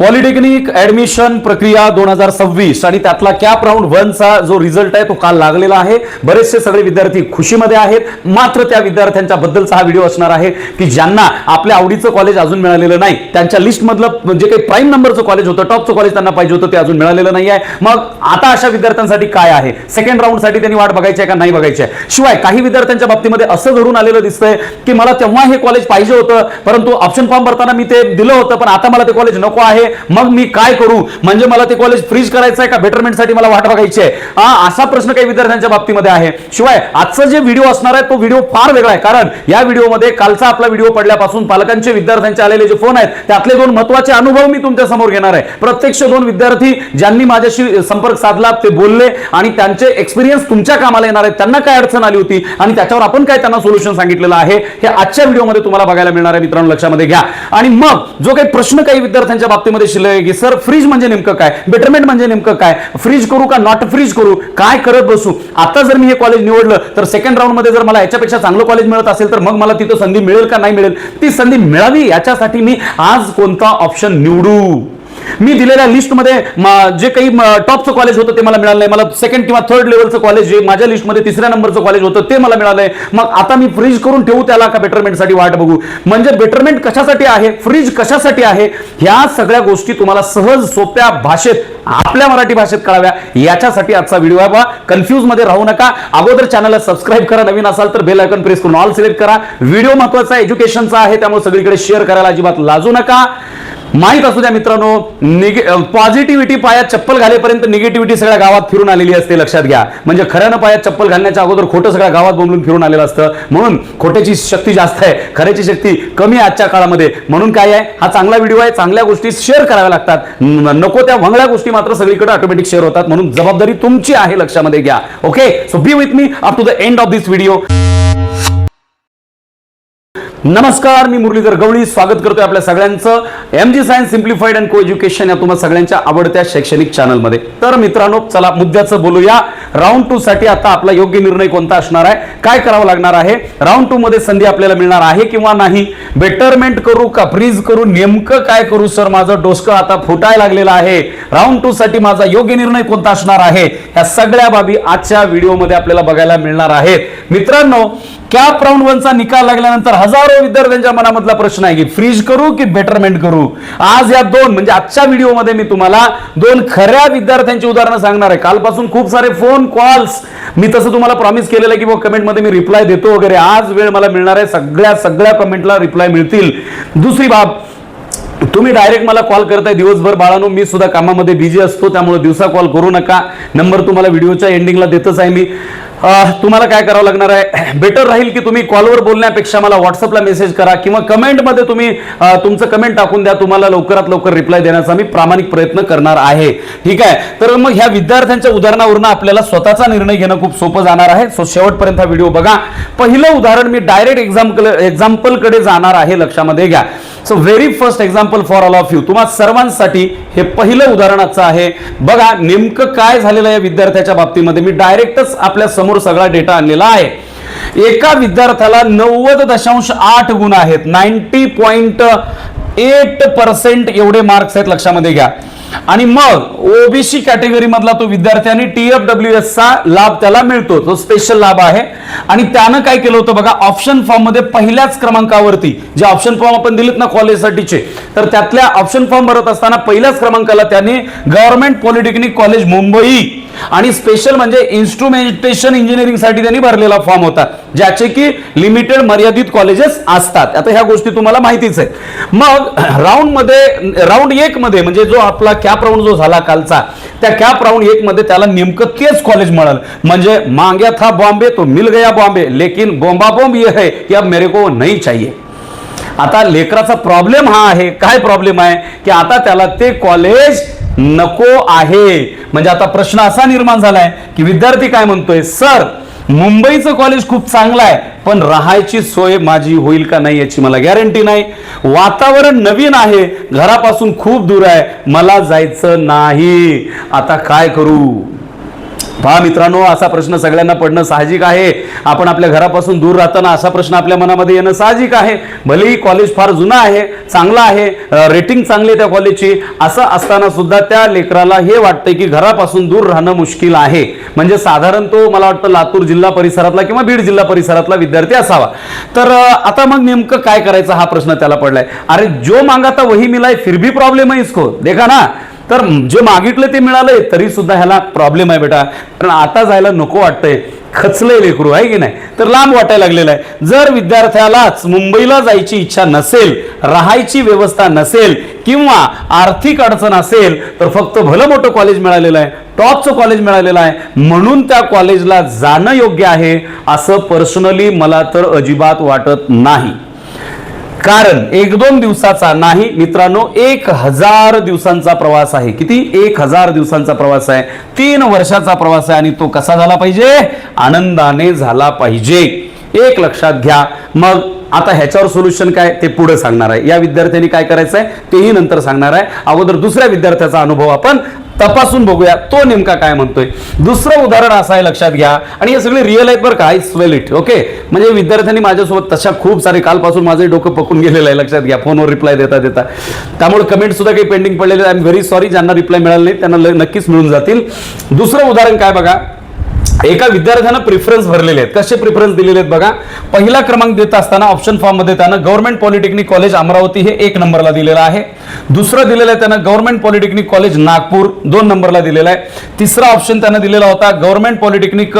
Polytechnic admission प्रक्रिया 2026 आणि त्यातला कॅप राऊंड 1 चा जो रिझल्ट आहे तो काल लागलेला आहे. बरेचसे सगळे विद्यार्थी खुशीमध्ये आहेत. मात्र त्या विद्यार्थ्यांच्या बद्दलचा हा व्हिडिओ असणार आहे की ज्यांना आपल्या आवडीचं कॉलेज अजून मिळालेलं नाही, त्यांच्या लिस्ट मधलं जे काही प्राईम नंबरचं कॉलेज होतं, टॉपचं कॉलेज त्यांना पाहिजे होतं ते अजून मिळालेलं नाही आहे. मग आता अशा विद्यार्थ्यांसाठी काय आहे, सेकंड राऊंड साठी त्यांनी वाट बघायची आहे का नाही बघायची आहे. शिवाय काही विद्यार्थ्यांच्या बाबतीमध्ये असं घडून आलेलं दिसतंय की मला तेव्हा हे कॉलेज पाहिजे होतं, परंतु ऑप्शन फॉर्म भरताना मी ते दिलं होतं, पण आता मला ते कॉलेज नको आहे, मग मी काय करू, म्हणजे मला ते कॉलेज फ्रीज करायचं आहे का बेटरमेंट साठी मला वाट बघायची आहे, असा प्रश्न काही विद्यार्थ्यांच्या बाबतीमध्ये आहे. शिवाय आजचा जे व्हिडिओ असणार आहे तो व्हिडिओ फार वेगळा आहे, कारण या व्हिडिओमध्ये कालचा आपला व्हिडिओ पडल्यापासून पालकांचे विद्यार्थ्यांचे आलेले जे फोन आहेत त्यातले 2 महत्त्वाचे अनुभव मी तुमच्या समोर घेणार आहे. प्रत्यक्ष 2 विद्यार्थी ज्यांनी माझ्याशी संपर्क साधला, ते बोलले आणि त्यांचे एक्सपिरियन्स तुमच्या कामाला येणार आहेत. त्यांना काय अडचण आली होती आणि त्याच्यावर आपण काय त्यांना सोल्युशन सांगितलेलं आहे हे आजच्या व्हिडिओमध्ये तुम्हाला बघायला मिळणार आहे. मित्रांनो लक्षामध्ये घ्या. आणि मग जो काही प्रश्न काही विद्यार्थ्यांच्या बाबतीमध्ये शिल्लक आहे की सर फ्रीज म्हणजे नेमकं काय, बेटरमेंट म्हणजे नेमकं काय, फ्रीज करू का नॉट फ्रीज करू, काय करत बसू, आता जर मी हे कॉलेज निवडलं तर सेकंड राऊंड मध्ये जर मला याच्यापेक्षा चांगलं कॉलेज मिळत असेल तर मग मला तिथं संधी मिळेल का नाही मिळेल, ती संधी मिळावी याच्यासाठी मी आज कोणता ऑप्शन निवडू. मी दिलेल्या लिस्टमध्ये जे काही टॉपचं कॉलेज होतं ते मला मिळालं नाही, मला सेकंड किंवा थर्ड लेवलचं कॉलेज जे माझ्या लिस्टमध्ये 3ऱ्या नंबरचं कॉलेज होतं ते मला मिळालंय. मग आता मी फ्रीज करून ठेवू त्याला का बेटरमेंटसाठी वाट बघू, म्हणजे बेटरमेंट कशासाठी आहे, फ्रीज कशासाठी आहे, ह्या सगळ्या गोष्टी तुम्हाला सहज सोप्या भाषेत आपल्या मराठी भाषेत कळाव्या याच्यासाठी आजचा व्हिडिओ आहे. बा कन्फ्यूज मध्ये राहू नका. अगोदर चॅनलला सबस्क्राईब करा, नवीन असाल तर बेल आयकॉन प्रेस करून ऑल सिलेक्ट करा. व्हिडिओ महत्त्वाचा आहे, एज्युकेशनचा आहे, त्यामुळे सगळीकडे शेअर करायला अजिबात लाजू नका. माहित असू द्या मित्रांनो, पॉझिटिव्हिटी पायात चप्पल घालेपर्यंत निगेटिव्हिटी सगळ्या गावात फिरून आलेली असते, लक्षात घ्या. म्हणजे खऱ्यानं पायात चप्पल घालण्याच्या अगोदर खोटं सगळ्या गावात बोंबलून फिरून आलेलं असतं. म्हणून खोट्याची शक्ती जास्त आहे, खऱ्याची शक्ती कमी आहे आजच्या काळामध्ये. म्हणून काय आहे, हा चांगला व्हिडिओ आहे, चांगल्या गोष्टी शेअर कराव्या लागतात, नको त्या वंगळ्या गोष्टी मात्र सगळीकडे ऑटोमॅटिक शेअर होतात. म्हणून जबाबदारी तुमची आहे, लक्षामध्ये घ्या. Okay, so be with me up to the end of this video. नमस्कार, मी मुरलीधर गवळी स्वागत करतोय आपल्या सगळ्यांचं MG science simplified and co education या तुम्हा सगळ्यांच्या आवडत्या शैक्षणिक चॅनलमध्ये. तर मित्रांनो चला मुद्द्याचं बोलूया. राऊंड 2 साठी आता आपला योग्य निर्णय कोणता असणार आहे, काय करावं लागणार आहे, राऊंड 2 मध्ये संधी आपल्याला मिळणार आहे किंवा नाही, बेटरमेंट करू का फ्रीज करू, नेमकं काय करू सर, माझं डोसकं आता फुटायला लागलेलं आहे, राऊंड 2 साठी माझा योग्य निर्णय कोणता असणार आहे, या सगळ्या बाबी आजच्या व्हिडिओमध्ये आपल्याला बघायला मिळणार आहेत. मित्रांनो कॅप राऊंड 1 चा निकाल लागल्यानंतर हजारो विद्यार्थ्यांच्या मनामधला प्रश्न आहे की फ्रीज करू की बेटरमेंट करू. आज या 2 म्हणजे आजच्या व्हिडिओमध्ये मी तुम्हाला 2 खऱ्या विद्यार्थ्यांची उदाहरणं सांगणार आहे. कालपासून खूप सारे फोन कॉल्स, मी तसं तुम्हाला प्रॉमिस केलेलं आहे की कमेंटमध्ये मी रिप्लाय देतो वगैरे. आज वेळ मला मिळणार आहे, सगळ्या कमेंटला रिप्लाय मिळतील. दुसरी बाब, तुम्ही डायरेक्ट मला कॉल करताय दिवसभर. बाळांनो मी सुद्धा कामामध्ये बिझी असतो, त्यामुळे दिवसा कॉल करू नका. नंबर तुम्हाला व्हिडिओच्या एंडिंगला देतच आहे मी. तुम्हाला काय करावं लागणार आहे, बेटर राहील की तुम्ही कॉलवर बोलण्यापेक्षा मला व्हॉट्सअपला मेसेज करा किंवा कमेंटमध्ये तुम्ही तुमचं कमेंट टाकून द्या. तुम्हाला लवकरात लवकर रिप्लाय देण्याचा मी प्रामाणिक प्रयत्न करणार आहे. ठीक आहे, तर मग ह्या विद्यार्थ्यांच्या उदाहरणावरून आपल्याला स्वतःचा निर्णय घेणं खूप सोपं जाणार आहे. सो शेवटपर्यंत हा व्हिडिओ बघा. पहिलं उदाहरण मी डायरेक्ट एक्झाम्पलकडे जाणार आहे, लक्षामध्ये घ्या. So very first example for all of you, तुम्हा सर्वांसाठी हे पहिलं उदाहरणाचं आहे. बघा नेमकं काय झालेलं आहे विद्यार्थ्याच्या बाबतीमध्ये. मी डायरेक्टच आपल्या समोर सगळा डेटा आणलेला आहे. एका विद्यार्थ्याला 90.8 गुण आहेत, 90.8% एवढे मार्क्स आहेत, लक्षामध्ये घ्या. आणि मग ओबीसी कॅटेगरी मधला तो विद्यार्थ्याने TFWS चा लाभ त्याला मिळतो, तो स्पेशल लाभ आहे. आणि त्यानं काय केलं होतं बघा, ऑप्शन फॉर्म मध्ये पहिल्याच क्रमांकावरती जे ऑप्शन फॉर्म आपण दिलेत ना कॉलेजसाठीचे, तर त्यातल्या ऑप्शन फॉर्म भरत असताना पहिल्याच क्रमांकाला त्याने गव्हर्नमेंट पॉलिटेक्निक कॉलेज मुंबई आणि स्पेशल म्हणजे इन्स्ट्रुमेंटेशन इंजिनिअरिंग साठी त्यांनी भरलेला फॉर्म होता, ज्याचे की लिमिटेड मर्यादित कॉलेजेस असतात. आता ह्या गोष्टी तुम्हाला माहितीच आहेत. मग राऊंड 1 मध्ये म्हणजे जो आपला कॅप राऊंड जो झाला कालचा, त्या कॅप राऊंड 1 मध्ये त्याला नेमकं तेच कॉलेज मिळालं. म्हणजे मांग्या था बॉम्बे तो मिल गया बॉम्बे, लेकिन बोंबा बोंब ये है कि अब मेरे को नहीं चाहिए. आता लेकराचा प्रॉब्लेम हा आहे, काय प्रॉब्लेम आहे की आता त्याला ते कॉलेज नको आहे. म्हणजे आता प्रश्न असा निर्माण झालाय की विद्यार्थी काय म्हणतोय, सर मुंबईचं कॉलेज खूप चांगलं आहे, पण राहायची सोय माझी होईल का नाही याची मला गॅरंटी नाही. वातावरण नवीन आहे, घरापासून खूप दूर आहे, मला जायचं नाही. आता काय करू. पहा मित्रांनो, असा प्रश्न सगळ्यांना पडणं साहजिक आहे. आपण आपल्या घरापासून दूर राहताना असा प्रश्न आपल्या मनामध्ये येणं साहजिक आहे. भलेही कॉलेज फार जुनं आहे, चांगलं आहे, रेटिंग चांगली आहे त्या कॉलेजची, असं असताना सुद्धा त्या लेकराला हे वाटतंय की घरापासून दूर राहणं मुश्किल आहे. म्हणजे साधारण तो मला वाटतं लातूर जिल्हा परिसरातला किंवा बीड जिल्हा परिसरातला विद्यार्थी असावा. तर आता मग नेमकं काय करायचं हा प्रश्न त्याला पडलाय. अरे जो मांगा था वही मिलाय फिर भी प्रॉब्लेम है इसको, देखा ना. तर जे मागितलं ते मिळालंय तरी सुद्धा ह्याला प्रॉब्लेम आहे बेटा. कारण आता जायला नको वाटतंय, खचलंय लेकरू, आहे की नाही. तर लांब वाटायला लागलेलं आहे. जर विद्यार्थ्यालाच मुंबईला जायची इच्छा नसेल, राहायची व्यवस्था नसेल किंवा आर्थिक अडचण असेल, तर फक्त भलं मोठं कॉलेज मिळालेलं आहे, टॉपचं कॉलेज मिळालेलं आहे म्हणून त्या कॉलेजला जाणं योग्य आहे असं पर्सनली मला तर अजिबात वाटत नाही. कारण 1-2 दिवसाचा नाही मित्रांनो, 1000 दिवसांचा प्रवास आहे. किती? 1000 दिवसांचा प्रवास आहे, 3 वर्षाचा प्रवास आहे. आणि तो कसा झाला पाहिजे? आनंदाने झाला पाहिजे. एक लक्षात घ्या. मग आता ह्याच्यावर सोल्युशन काय ते पुढे सांगणार आहे. या विद्यार्थ्यांनी काय करायचं आहे तेही नंतर सांगणार आहे. अगोदर दुसऱ्या विद्यार्थ्याचा अनुभव आपण तपासून बघूया, तो नेमका काय म्हणतोय. दुसरं उदाहरण असं आहे, लक्षात घ्या. आणि हे सगळे रिअल आहेत बरं का, आय स्वेल इट. ओके, म्हणजे विद्यार्थ्यांनी माझ्यासोबत तशा खूप सारे कालपासून माझे डोकं पकून गेलेलं आहे, लक्षात घ्या, फोनवर रिप्लाय देता देता. त्यामुळे कमेंट सुद्धा काही पेंडिंग पडलेले. आय एम व्हेरी सॉरी, ज्यांना रिप्लाय मिळाला नाही त्यांना नक्कीच मिळून जातील. दुसरं उदाहरण काय बघा. एका विद्यार्थ्यानं प्रिफरन्स भरलेले आहेत. कसे प्रिफरन्स दिलेले आहेत बघा. पहिला क्रमांक देत असताना ऑप्शन फॉर्म मध्ये त्यानं गव्हर्नमेंट पॉलिटेक्निक कॉलेज अमरावती हे 1 नंबरला दिलेलं आहे. दुसरं दिलेलं आहे त्यानं गव्हर्नमेंट पॉलिटेक्निक कॉलेज नागपूर 2 नंबरला दिलेला आहे. तिसरा ऑप्शन त्यानं दिलेला होता government polytechnic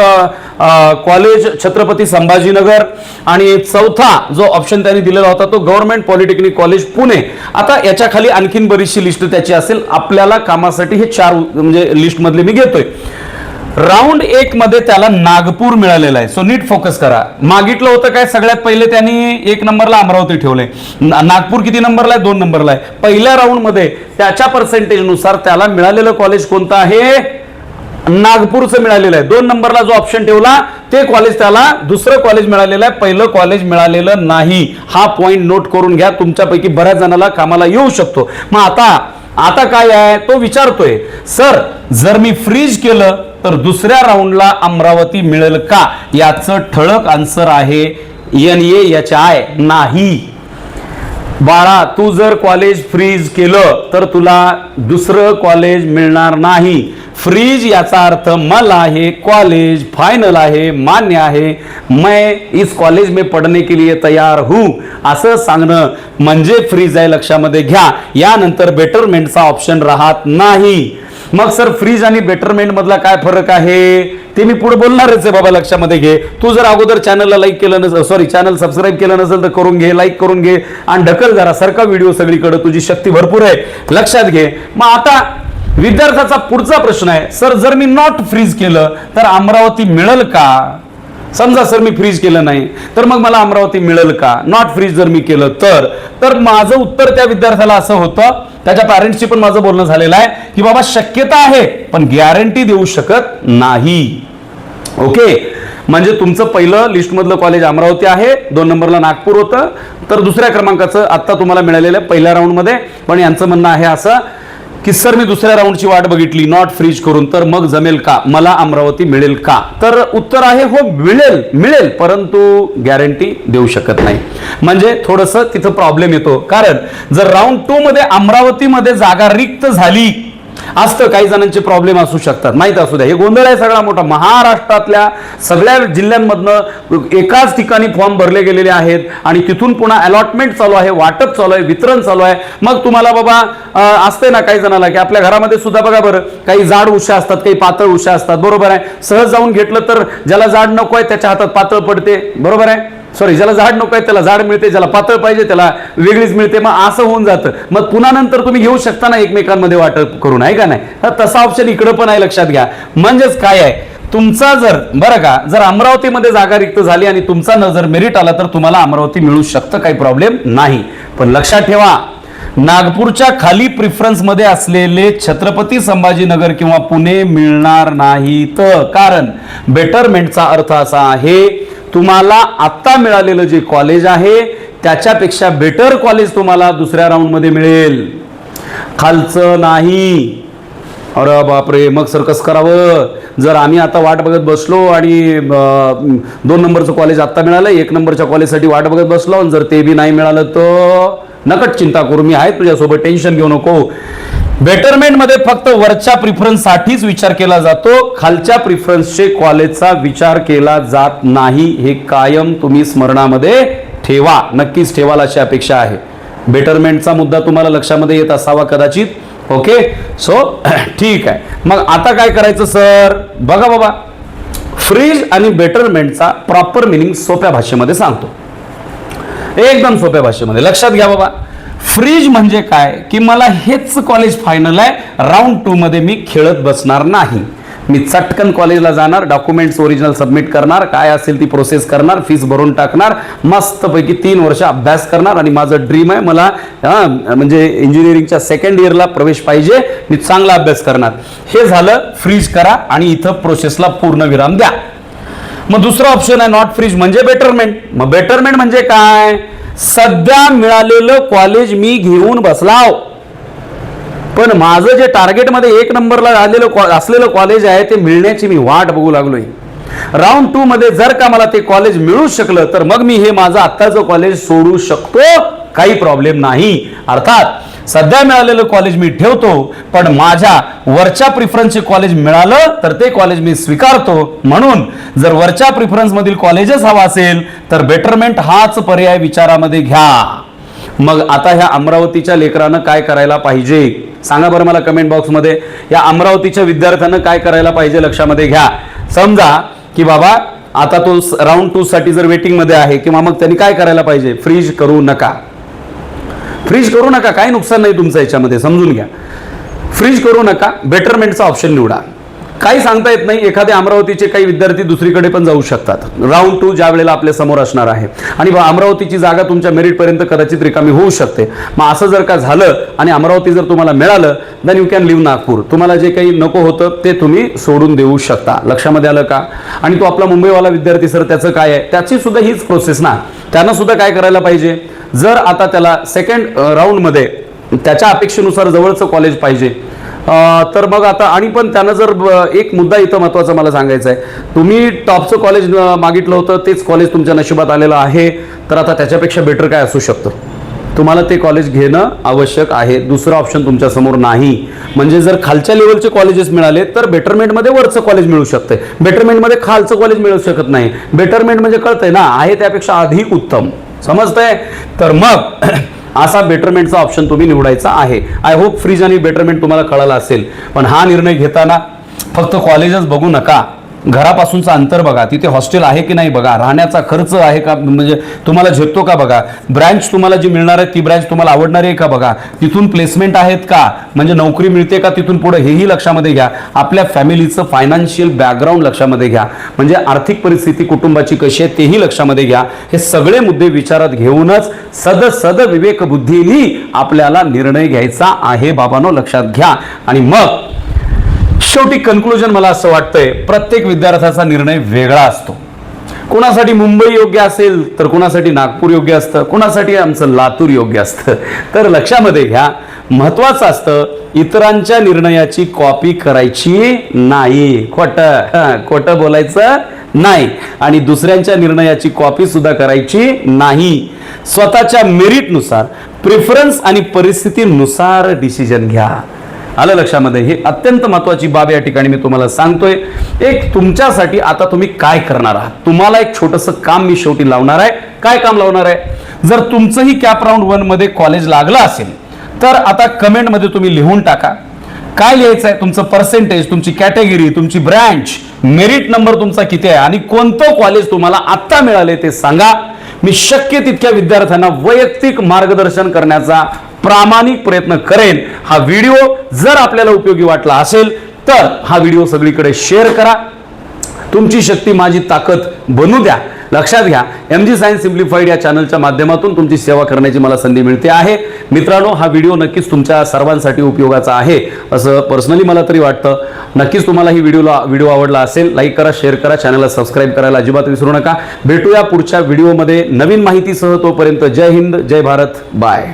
college Chhatrapati Sambhajinagar. आणि चौथा जो ऑप्शन त्यांनी दिलेला होता तो गव्हर्नमेंट पॉलिटेक्निक कॉलेज पुणे. आता याच्या खाली आणखीन बरीचशी लिस्ट त्याची असेल, आपल्याला कामासाठी हे 4 म्हणजे लिस्ट मधले मी घेतोय. राऊंड 1 मध्ये त्याला नागपूर मिळालेला आहे. सो नीट फोकस करा. मागितलं होतं काय? सगळ्यात पहिले त्यांनी 1 नंबरला अमरावती ठेवले. नागपूर किती नंबरला आहे? 2 नंबरला आहे. पहिल्या राऊंड मध्ये त्याच्या पर्सेंटेज नुसार त्याला मिळालेलं कॉलेज कोणतं आहे? नागपूरचं मिळालेलं आहे. 2 नंबरला जो ऑप्शन ठेवला ते कॉलेज त्याला दुसरं कॉलेज मिळालेलं आहे, पहिलं कॉलेज मिळालेलं नाही. हा पॉइंट नोट करून घ्या, तुमच्यापैकी बऱ्याच जणांना कामाला येऊ शकतो. मग आता काय आहे तो विचारतोय, सर जर मी फ्रीज केलं तर दुसऱ्या राऊंडला अमरावती मिळेल का? याचं ठळक आन्सर आहे NaHI नाही. बाळा, तू जर कॉलेज फ्रीज केलं तर तुला दुसरं कॉलेज मिळणार नाही. फ्रीज याचा अर्थ मला हे कॉलेज फाइनल आहे, मान्य आहे, मैं इस कॉलेज में पढ़ने के लिए तैयार हूं असं सांगणं म्हणजे फ्रीज आहे, लक्षामध्ये घ्या. यानंतर बेटरमेंटचा ऑप्शन राहत नाही. मग सर फ्रीज आणि बेटरमेंट मधला काय फरक आहे ते मी पुढे बोलणारच आहे बाबा, लक्षामध्ये घे. तू जर अगोदर चॅनलला लाईक केलं नसेल, सॉरी चॅनल सबस्क्राईब केलं नसेल तर करून घे, लाईक करून घे आणि ढकल जरा सरका व्हिडिओ सगळीकडे, तुझी शक्ती भरपूर आहे, लक्षात घे. मग आता विद्यार्थ्याचा पुढचा प्रश्न आहे, सर जर मी नॉट फ्रीज केलं तर अमरावती मिळेल का? समजा सर मी फ्रीज केलं नाही तर मग मला अमरावती मिळेल का? नॉट फ्रीज जर मी केलं तर माझं उत्तर त्या विद्यार्थ्याला असं होतं, त्याच्या पॅरेंट्सशी पण माझं बोलणं झालेलं आहे की बाबा शक्यता आहे पण गॅरंटी देऊ शकत नाही. ओके, म्हणजे तुमचं पहिलं लिस्ट मधलं कॉलेज अमरावती आहे, 2 नंबरला नागपूर होतं, तर दुसऱ्या क्रमांकाचं आता तुम्हाला मिळालेलं आहे पहिल्या राऊंड मध्ये. पण यांचं म्हणणं आहे असं की सर मी दुसऱ्या राऊंडची वाट बघितली नॉट फ्रीज करून, तर मग जमेल का? मला अमरावती मिळेल का? तर उत्तर आहे हो, मिळेल परंतु गॅरंटी देऊ शकत नाही. म्हणजे थोडंसं तिथं प्रॉब्लेम येतो. कारण जर राऊंड 2 मध्ये अमरावतीमध्ये जागा रिक्त झाली असतं, काही जणांचे प्रॉब्लेम असू शकतात, माहित असू द्या. हे गोंधळ आहे सगळा मोठा. महाराष्ट्रातल्या सगळ्या जिल्ह्यांमधनं एकाच ठिकाणी फॉर्म भरले गेलेले आहेत आणि तिथून पुन्हा अलॉटमेंट चालू आहे, वाटप चालू आहे, वितरण चालू आहे. मग तुम्हाला बाबा असते ना काही जणाला की आपल्या घरामध्ये सुद्धा बघा बरं, काही जाड उश्या असतात, काही पातळ उश्या असतात, बरोबर आहे. सहज जाऊन घेतलं तर ज्याला जाड नको आहे त्याच्या हातात पातळ पडते, बरोबर आहे. सॉरी, ज्याला जाड नको आहे त्याला जाड मिळते, ज्याला पातळ पाहिजे त्याला वेगळीच मिळते. मग असं होऊन जातं. मग पुन्हा नंतर तुम्ही घेऊ शकता ना एकमेकांमध्ये वाटप करून, आहे का नाही? तसा ऑप्शन इकडं पण आहे, लक्षात घ्या. म्हणजेच काय आहे, तुमचा जर बरं का जर अमरावतीमध्ये जागा रिक्त झाली आणि तुमचा जर मेरिट आला तर तुम्हाला अमरावती मिळू शकतं, काही प्रॉब्लेम नाही. पण लक्षात ठेवा, नागपूरच्या खाली प्रिफरन्स मध्ये असलेले छत्रपती संभाजीनगर किंवा पुणे मिळणार नाहीत. कारण बेटरमेंटचा अर्थ असा आहे, तुम्हाला आता मिळालेलं जे कॉलेज आहे त्याच्यापेक्षा बेटर कॉलेज तुम्हाला दुसऱ्या राऊंड मध्ये मिळेल, खालचं नाही. अरे बापरे, मग सर कसं करावं? जर आम्ही आता वाट बघत बसलो आणि 2 नंबरचं कॉलेज आत्ता मिळालं, 1 नंबरच्या कॉलेजसाठी वाट बघत बसलो आणि जर ते बी नाही मिळालं तर नकट चिंता करू, मी आहे तुझ्यासोबत, टेन्शन घेऊ नको. बेटरमेंट मध्ये फक्त वरच्या प्रिफरन्स साठीच विचार केला जातो, खालच्या प्रिफरन्सचे कॉलेजचा विचार केला जात नाही. हे कायम तुम्ही स्मरणामध्ये ठेवा, नक्कीच ठेवाल अशी अपेक्षा आहे. बेटरमेंटचा मुद्दा तुम्हाला लक्षामध्ये येत असावा कदाचित. ओके, सो ठीक आहे. मग आता काय करायचं सर? बघा बाबा, फ्रीज आणि बेटरमेंटचा प्रॉपर मिनिंग सोप्या भाषेमध्ये सांगतो, एकदम सोप्या भाषेमध्ये. लक्षात घ्या बाबा, फ्रीज म्हणजे काय की मला हेच कॉलेज फायनल आहे, राऊंड 2 मध्ये मी खेळत बसणार नाही. मी चटकन कॉलेजला जाणार, डॉक्युमेंट्स ओरिजिनल सबमिट करणार, काय असेल ती प्रोसेस करणार, फीस भरून टाकणार, मस्तपैकी 3 वर्ष अभ्यास करणार आणि माझं ड्रीम आहे मला म्हणजे इंजिनिअरिंगच्या 2nd इयरला प्रवेश पाहिजे, मी चांगला अभ्यास करणार. हे झालं, फ्रीज करा आणि इथं प्रोसेसला पूर्ण विराम द्या. मग दुसरा ऑप्शन आहे नॉट फ्रीज म्हणजे बेटरमेंट. मग बेटरमेंट म्हणजे काय? सध्या मिळालेलं कॉलेज मी घेऊन बसलाव, पण माझं जे टार्गेटमध्ये 1 नंबरला असलेलं कॉलेज आहे ते मिळण्याची मी वाट बघू लागलोय. राऊंड 2 मध्ये जर का मला ते कॉलेज मिळू शकलं तर मग मी हे माझं आत्ताचं कॉलेज सोडू शकतो, काही प्रॉब्लेम नाही. अर्थात सध्या मिळालेलं कॉलेज मी ठेवतो, पण माझ्या वरच्या प्रिफरन्सचे कॉलेज मिळालं तर ते कॉलेज मी स्वीकारतो. म्हणून जर वरच्या प्रिफरन्स मधील कॉलेजच हवा असेल तर बेटरमेंट हाच पर्याय विचारामध्ये घ्या. मग आता ह्या अमरावतीच्या लेकरानं काय करायला पाहिजे सांगा बरं मला कमेंट बॉक्समध्ये. या अमरावतीच्या विद्यार्थ्यांना काय करायला पाहिजे लक्षामध्ये घ्या. समजा की बाबा आता तो राऊंड 2 साठी जर वेटिंग मध्ये आहे किंवा मग त्यांनी काय करायला पाहिजे? फ्रीज करू नका, फ्रीज करू नका, काही नुकसान नाही तुमचं याच्यामध्ये, समजून घ्या. फ्रीज करू नका, बेटरमेंटचा ऑप्शन निवडा. काही सांगता येत नाही, एखाद्या अमरावतीचे काही विद्यार्थी दुसरीकडे पण जाऊ शकतात. राऊंड 2 ज्या वेळेला आपल्या समोर असणार आहे आणि अमरावतीची जागा तुमच्या मेरिट पर्यंत कदाचित रिकामी होऊ शकते. मग असं जर का झालं आणि अमरावती जर तुम्हाला मिळालं then you can leave Nagpur. तुम्हाला जे काही नको होतं ते तुम्ही सोडून देऊ शकता. लक्षामध्ये आलं का? आणि तो आपला मुंबईवाला विद्यार्थी सर त्याचं काय आहे? त्याची सुद्धा हीच प्रोसेस ना. त्यानं सुद्धा काय करायला पाहिजे? जर आता त्याला 2nd राऊंडमध्ये त्याच्या अपेक्षेनुसार जवळचं कॉलेज पाहिजे तर मग आता आणि पण त्यानं जर एक मुद्दा इथं महत्त्वाचा मला सांगायचा आहे, तुम्ही टॉपचं कॉलेज मागितलं होतं तेच कॉलेज तुमच्या नशिबात आलेलं आहे, तर आता त्याच्यापेक्षा बेटर काय असू शकतं? तुम्हाला ते कॉलेज घेणं आवश्यक आहे, दुसरा ऑप्शन तुमच्या समोर नाही. म्हणजे जर खालच्या लेवलचे कॉलेजेस मिळाले तर बेटरमेंटमध्ये वरचं कॉलेज मिळू शकते, बेटरमेंटमध्ये खालचं कॉलेज मिळू शकत नाही. बेटरमेंट म्हणजे कळतंय ना, आहे त्यापेक्षा अधिक उत्तम, समजतंय? तर मग असा बेटरमेंटचा ऑप्शन तुम्ही निवडायचा आहे. आय होप फ्रीज आणि बेटरमेंट तुम्हाला कळाला असेल. पण हा निर्णय घेताना फक्त कॉलेजच बघू नका, घरापासूनचं अंतर बघा, तिथे हॉस्टेल आहे की नाही बघा, राहण्याचा खर्च आहे का, म्हणजे तुम्हाला झेपतो का बघा, ब्रँच तुम्हाला जी मिळणार आहे ती ब्रँच तुम्हाला आवडणार आहे का बघा, तिथून प्लेसमेंट आहेत का, म्हणजे नोकरी मिळते का तिथून पुढे, हेही लक्षामध्ये घ्या. आपल्या फॅमिलीचं फायनान्शियल बॅकग्राऊंड लक्षामध्ये घ्या, म्हणजे आर्थिक परिस्थिती कुटुंबाची कशी आहे तेही लक्षामध्ये घ्या. हे सगळे मुद्दे विचारात घेऊनच सद विवेकबुद्धीने आपल्याला निर्णय घ्यायचा आहे बाबांनो, लक्षात घ्या. आणि मग शेवटी कन्क्लुजन मला असं वाटतंय, प्रत्येक विद्यार्थ्याचा निर्णय वेगळा असतो. कोणासाठी मुंबई योग्य असेल तर कोणासाठी नागपूर योग्य असतं, कोणासाठी आमचं लातूर योग्य असतं. तर लक्षामध्ये घ्या, महत्वाचं असतं इतरांच्या निर्णयाची कॉपी करायची नाही, खोटं बोलायचं नाही आणि दुसऱ्यांच्या निर्णयाची कॉपी सुद्धा करायची नाही. स्वतःच्या मेरिटनुसार, प्रेफरन्स आणि परिस्थितीनुसार डिसिजन घ्या. आलं लक्षामध्ये? हे अत्यंत महत्वाची बाब या ठिकाणी मी तुम्हाला सांगतोय. एक तुमच्यासाठी आता तुम्ही काय करणार आहात, तुम्हाला एक छोटंसं काम मी शेवटी लावणार आहे. काय काम लावणार आहे? जर तुमचंही कॅप राऊंड 1 मध्ये कॉलेज लागलं असेल तर आता कमेंटमध्ये तुम्ही लिहून टाका. काय लिहायचं आहे? तुमचं पर्सेंटेज, तुमची कॅटेगरी, तुमची ब्रँच, मेरिट नंबर तुमचा किती आहे आणि कोणतं कॉलेज तुम्हाला आत्ता मिळाले ते सांगा. मी शक्य तितक्या विद्यार्थ्यांना वैयक्तिक मार्गदर्शन करण्याचा प्रामाणिक प्रयत्न करेन. हा व्हिडिओ जर आपल्याला उपयोगी वाटला असेल तर हा व्हिडिओ सगळीकडे शेअर करा. तुमची शक्ती माझी ताकद बनू द्या. लक्षात घ्या, MG सायन्स सिम्प्लिफाईड या चॅनलच्या माध्यमातून तुमची सेवा करण्याची मला संधी मिळते आहे. मित्रांनो, हा व्हिडिओ नक्कीच तुमच्या सर्वांसाठी उपयोगाचा आहे असं पर्सनली मला तरी वाटतं. नक्कीच तुम्हाला ही व्हिडिओ आवडला असेल, लाईक करा, शेअर करा, चॅनलला सबस्क्राईब करायला अजिबात विसरू नका. भेटूया पुढच्या व्हिडिओमध्ये नवीन माहितीसह. तोपर्यंत जय हिंद, जय भारत, बाय.